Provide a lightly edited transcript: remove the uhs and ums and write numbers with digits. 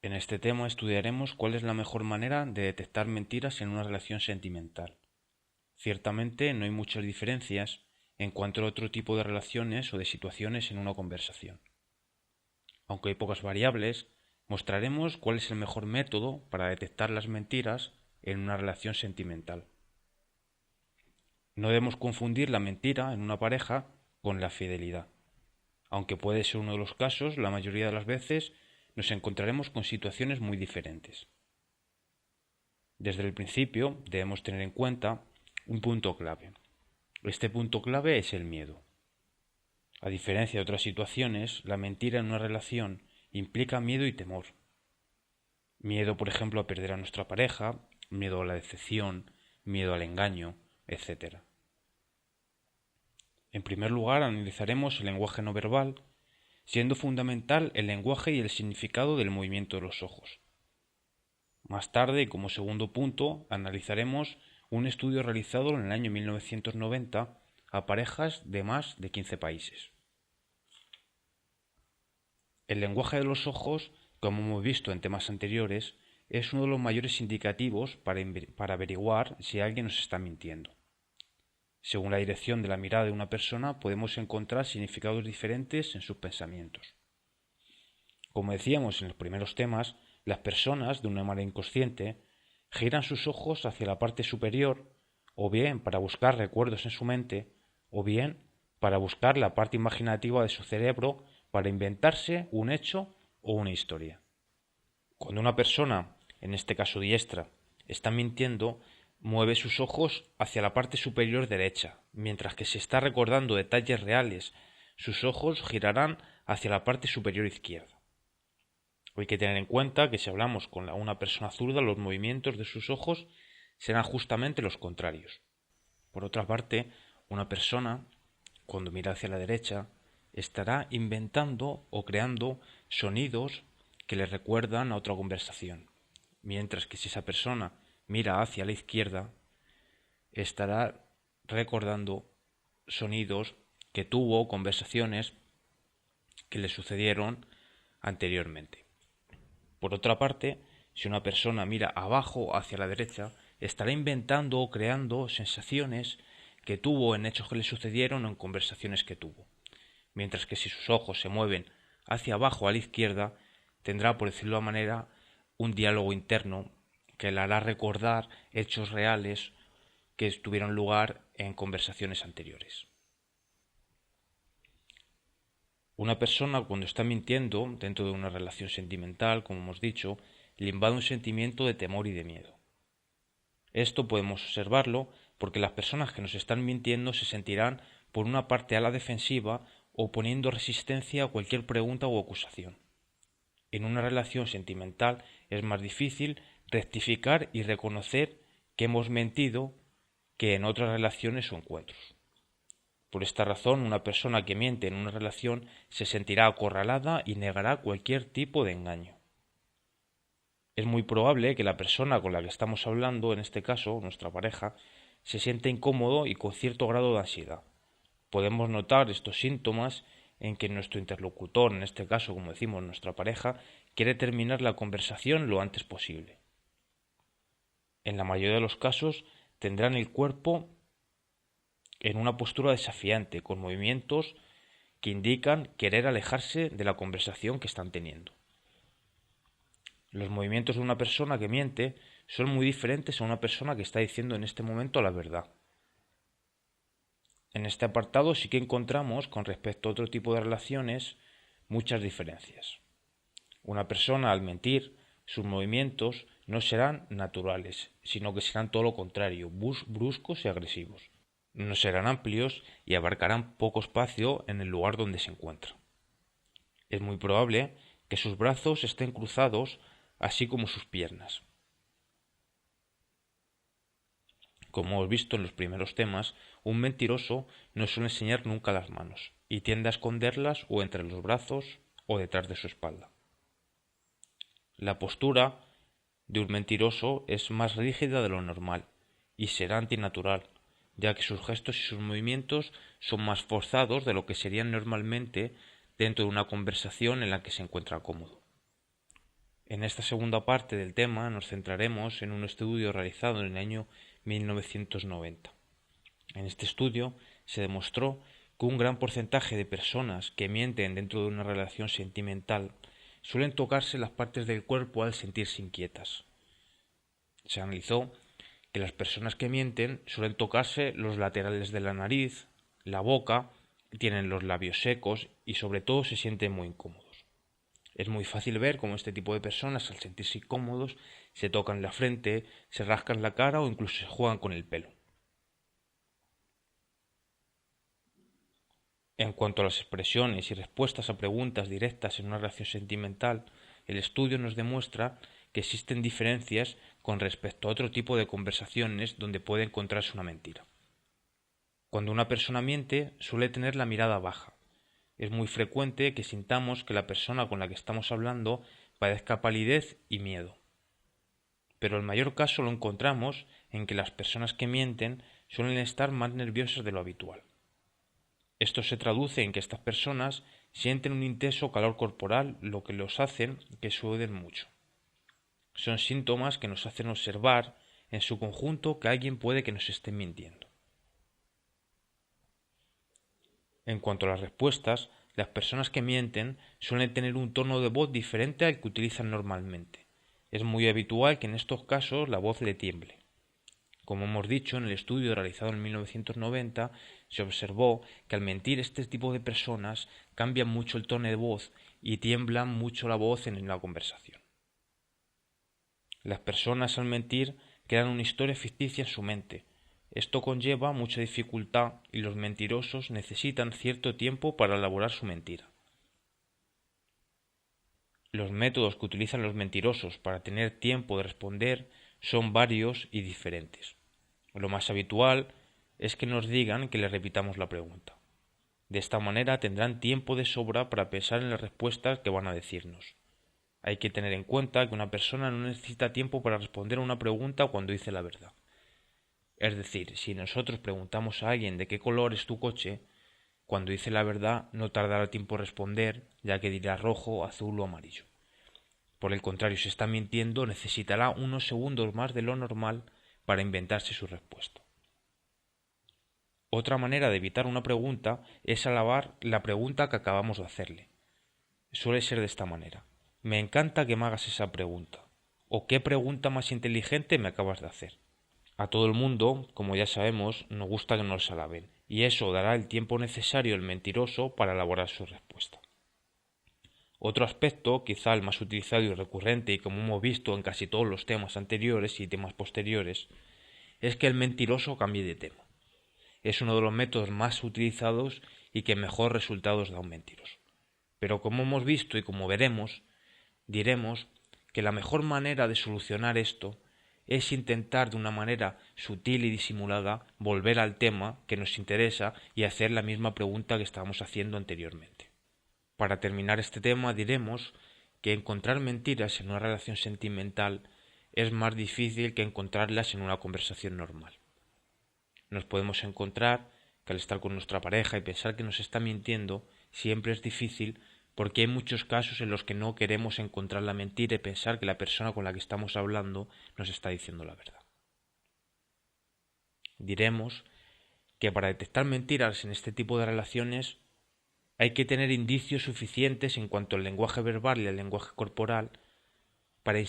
En este tema estudiaremos cuál es la mejor manera de detectar mentiras en una relación sentimental. Ciertamente no hay muchas diferencias en cuanto a otro tipo de relaciones o de situaciones en una conversación. Aunque hay pocas variables, mostraremos cuál es el mejor método para detectar las mentiras en una relación sentimental. No debemos confundir la mentira en una pareja con la fidelidad. Aunque puede ser uno de los casos, la mayoría de las veces nos encontraremos con situaciones muy diferentes. Desde el principio debemos tener en cuenta un punto clave. Este punto clave es el miedo. A diferencia de otras situaciones, la mentira en una relación implica miedo y temor. Miedo, por ejemplo, a perder a nuestra pareja, miedo a la decepción, miedo al engaño, etc. En primer lugar, analizaremos el lenguaje no verbal, siendo fundamental el lenguaje y el significado del movimiento de los ojos. Más tarde, y como segundo punto, analizaremos un estudio realizado en el año 1990 a parejas de más de 15 países. El lenguaje de los ojos, como hemos visto en temas anteriores, es uno de los mayores indicativos para averiguar si alguien nos está mintiendo. Según la dirección de la mirada de una persona, podemos encontrar significados diferentes en sus pensamientos. Como decíamos en los primeros temas, las personas, de una manera inconsciente, giran sus ojos hacia la parte superior, o bien para buscar recuerdos en su mente, o bien para buscar la parte imaginativa de su cerebro para inventarse un hecho o una historia. Cuando una persona, en este caso diestra, está mintiendo, mueve sus ojos hacia la parte superior derecha, mientras que si está recordando detalles reales, sus ojos girarán hacia la parte superior izquierda. Hay que tener en cuenta que si hablamos con una persona zurda, los movimientos de sus ojos serán justamente los contrarios. Por otra parte, una persona, cuando mira hacia la derecha, estará inventando o creando sonidos que le recuerdan a otra conversación, mientras que si esa persona mira hacia la izquierda, estará recordando sonidos que tuvo, conversaciones que le sucedieron anteriormente. Por otra parte, si una persona mira abajo hacia la derecha, estará inventando o creando sensaciones que tuvo en hechos que le sucedieron o en conversaciones que tuvo. Mientras que si sus ojos se mueven hacia abajo a la izquierda, tendrá, por decirlo de manera, un diálogo interno que le hará recordar hechos reales que tuvieron lugar en conversaciones anteriores. Una persona, cuando está mintiendo dentro de una relación sentimental, como hemos dicho, le invade un sentimiento de temor y de miedo. Esto podemos observarlo porque las personas que nos están mintiendo se sentirán por una parte a la defensiva o poniendo resistencia a cualquier pregunta o acusación. En una relación sentimental es más difícil rectificar y reconocer que hemos mentido que en otras relaciones o encuentros. Por esta razón, una persona que miente en una relación se sentirá acorralada y negará cualquier tipo de engaño. Es muy probable que la persona con la que estamos hablando, en este caso, nuestra pareja, se sienta incómodo y con cierto grado de ansiedad. Podemos notar estos síntomas en que nuestro interlocutor, en este caso, como decimos, nuestra pareja, quiere terminar la conversación lo antes posible. En la mayoría de los casos, tendrán el cuerpo en una postura desafiante, con movimientos que indican querer alejarse de la conversación que están teniendo. Los movimientos de una persona que miente son muy diferentes a una persona que está diciendo en este momento la verdad. En este apartado sí que encontramos, con respecto a otro tipo de relaciones, muchas diferencias. Una persona, al mentir, sus movimientos no serán naturales, sino que serán todo lo contrario, bruscos y agresivos. No serán amplios y abarcarán poco espacio en el lugar donde se encuentra. Es muy probable que sus brazos estén cruzados, así como sus piernas. Como hemos visto en los primeros temas, un mentiroso no suele enseñar nunca las manos y tiende a esconderlas o entre los brazos o detrás de su espalda. La postura de un mentiroso es más rígida de lo normal y será antinatural, ya que sus gestos y sus movimientos son más forzados de lo que serían normalmente dentro de una conversación en la que se encuentra cómodo. En En esta segunda parte del tema nos centraremos en un estudio realizado en el año 1990. En este estudio se demostró que un gran porcentaje de personas que mienten dentro de una relación sentimental suelen tocarse las partes del cuerpo al sentirse inquietas. Se analizó que las personas que mienten suelen tocarse los laterales de la nariz, la boca, tienen los labios secos y sobre todo se sienten muy incómodos. Es muy fácil ver cómo este tipo de personas, al sentirse incómodos, se tocan la frente, se rascan la cara o incluso se juegan con el pelo. En cuanto a las expresiones y respuestas a preguntas directas en una relación sentimental, el estudio nos demuestra que existen diferencias con respecto a otro tipo de conversaciones donde puede encontrarse una mentira. Cuando una persona miente, suele tener la mirada baja. Es muy frecuente que sintamos que la persona con la que estamos hablando padezca palidez y miedo. Pero el mayor caso lo encontramos en que las personas que mienten suelen estar más nerviosas de lo habitual. Esto se traduce en que estas personas sienten un intenso calor corporal, lo que los hace que suden mucho. Son síntomas que nos hacen observar, en su conjunto, que alguien puede que nos esté mintiendo. En cuanto a las respuestas, las personas que mienten suelen tener un tono de voz diferente al que utilizan normalmente. Es muy habitual que en estos casos la voz le tiemble. Como hemos dicho, en el estudio realizado en 1990 se observó que al mentir este tipo de personas cambian mucho el tono de voz y tiemblan mucho la voz en la conversación. Las personas al mentir crean una historia ficticia en su mente. Esto conlleva mucha dificultad y los mentirosos necesitan cierto tiempo para elaborar su mentira. Los métodos que utilizan los mentirosos para tener tiempo de responder son varios y diferentes. Lo más habitual es que nos digan que les repitamos la pregunta. De esta manera tendrán tiempo de sobra para pensar en las respuestas que van a decirnos. Hay que tener en cuenta que una persona no necesita tiempo para responder a una pregunta cuando dice la verdad. Es decir, si nosotros preguntamos a alguien de qué color es tu coche, cuando dice la verdad no tardará tiempo en responder, ya que dirá rojo, azul o amarillo. Por el contrario, si está mintiendo, necesitará unos segundos más de lo normal para inventarse su respuesta. Otra manera de evitar una pregunta es alabar la pregunta que acabamos de hacerle. Suele ser de esta manera. Me encanta que me hagas esa pregunta. ¿O qué pregunta más inteligente me acabas de hacer? A todo el mundo, como ya sabemos, nos gusta que nos alaben, y eso dará el tiempo necesario al mentiroso para elaborar su respuesta. Otro aspecto, quizá el más utilizado y recurrente, y como hemos visto en casi todos los temas anteriores y temas posteriores, es que el mentiroso cambie de tema. Es uno de los métodos más utilizados y que mejor resultados da un mentiroso. Pero como hemos visto y como veremos, diremos que la mejor manera de solucionar esto es intentar de una manera sutil y disimulada volver al tema que nos interesa y hacer la misma pregunta que estábamos haciendo anteriormente. Para terminar este tema diremos que encontrar mentiras en una relación sentimental es más difícil que encontrarlas en una conversación normal. Nos podemos encontrar que al estar con nuestra pareja y pensar que nos está mintiendo siempre es difícil porque hay muchos casos en los que no queremos encontrar la mentira y pensar que la persona con la que estamos hablando nos está diciendo la verdad. Diremos que para detectar mentiras en este tipo de relaciones hay que tener indicios suficientes en cuanto al lenguaje verbal y al lenguaje corporal para